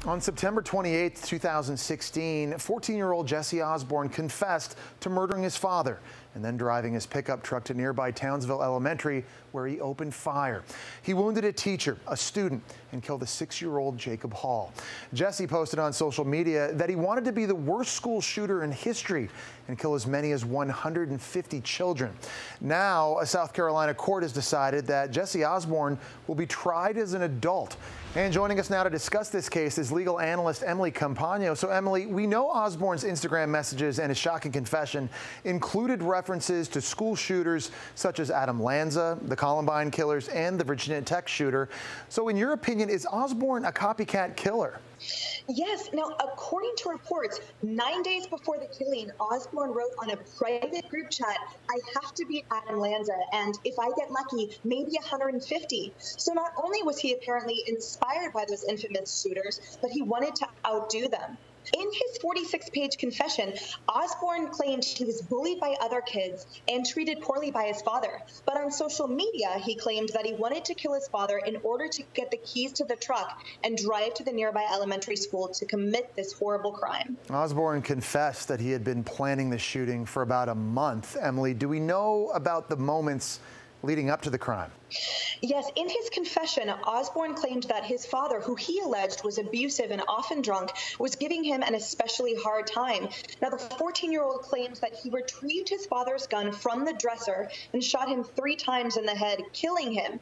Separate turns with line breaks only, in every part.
On September 28, 2016, 14-year-old Jesse Osborne confessed to murdering his father and then driving his pickup truck to nearby Townville Elementary, where he opened fire. He wounded a teacher, a student, and killed a 6-year-old Jacob Hall. Jesse posted on social media that he wanted to be the worst school shooter in history and kill as many as 150 children. Now, a South Carolina court has decided that Jesse Osborne will be tried as an adult. And joining us now to discuss this case is legal analyst Emily Compagno. So, Emily, we know Osborne's Instagram messages and his shocking confession included references to school shooters such as Adam Lanza, the Columbine killers, and the Virginia Tech shooter. So, in your opinion, is Osborne a copycat killer?
Yes. Now, according to reports, 9 days before the killing, Osborne wrote on a private group chat, "I have to beat Adam Lanza, and if I get lucky, maybe 150. So not only was he apparently inspired by those infamous shooters, but he wanted to outdo them. In his 46-page confession, Osborne claimed he was bullied by other kids and treated poorly by his father. But on social media, he claimed that he wanted to kill his father in order to get the keys to the truck and drive to the nearby elementary school to commit this horrible crime.
Osborne confessed that he had been planning the shooting for about a month. Emily, do we know about the moments leading up to the crime?
Yes, in his confession, Osborne claimed that his father, who he alleged was abusive and often drunk, was giving him an especially hard time. Now, the 14-year-old claims that he retrieved his father's gun from the dresser and shot him 3 times in the head, killing him.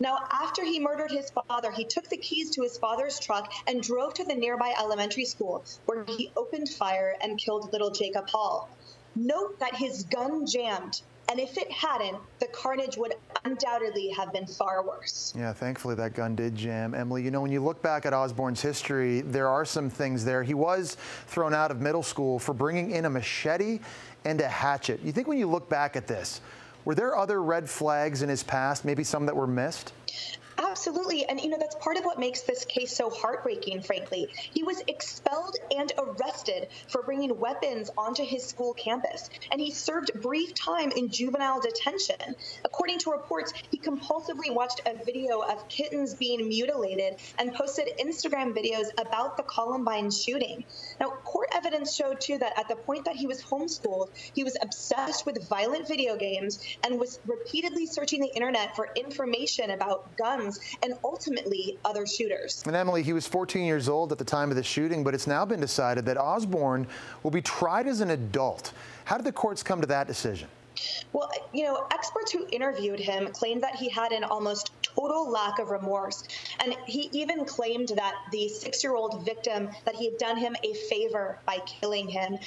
Now, after he murdered his father, he took the keys to his father's truck and drove to the nearby elementary school, where he opened fire and killed little Jacob Hall. Note that his gun jammed, and if it hadn't, the carnage would undoubtedly have been far worse.
Yeah, thankfully that gun did jam. Emily, you know, when you look back at Osborne's history, there are some things there. He was thrown out of middle school for bringing in a machete and a hatchet. You think when you look back at this, were there other red flags in his past, maybe some that were missed?
Absolutely. And, you know, that's part of what makes this case so heartbreaking, frankly. He was expelled and arrested for bringing weapons onto his school campus, and he served brief time in juvenile detention. According to reports, he compulsively watched a video of kittens being mutilated and posted Instagram videos about the Columbine shooting. Now, court evidence showed, too, that at the point that he was homeschooled, he was obsessed with violent video games and was repeatedly searching the internet for information about guns and ultimately other shooters.
And Emily, he was 14 years old at the time of the shooting, but it's now been decided that Osborne will be tried as an adult. How did the courts come to that decision?
Well, you know, experts who interviewed him claimed that he had an almost total lack of remorse. And he even claimed that the 6-year-old victim, that he had done him a favor by killing him.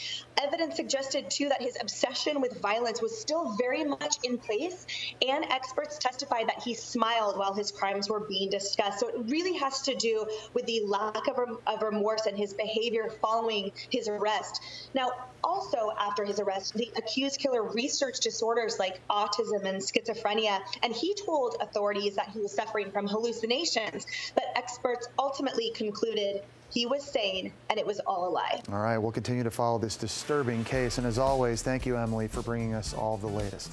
Evidence suggested, too, that his obsession with violence was still very much in place. And experts testified that he smiled while his crimes were being discussed. So it really has to do with the lack of remorse and his behavior following his arrest. Now, also after his arrest, the accused killer researched disorders like autism and schizophrenia, and he told authorities that he was suffering from hallucinations, but experts ultimately concluded he was sane and it was all a lie.
All right, we'll continue to follow this disturbing case, and as always, thank you, Emily, for bringing us all the latest.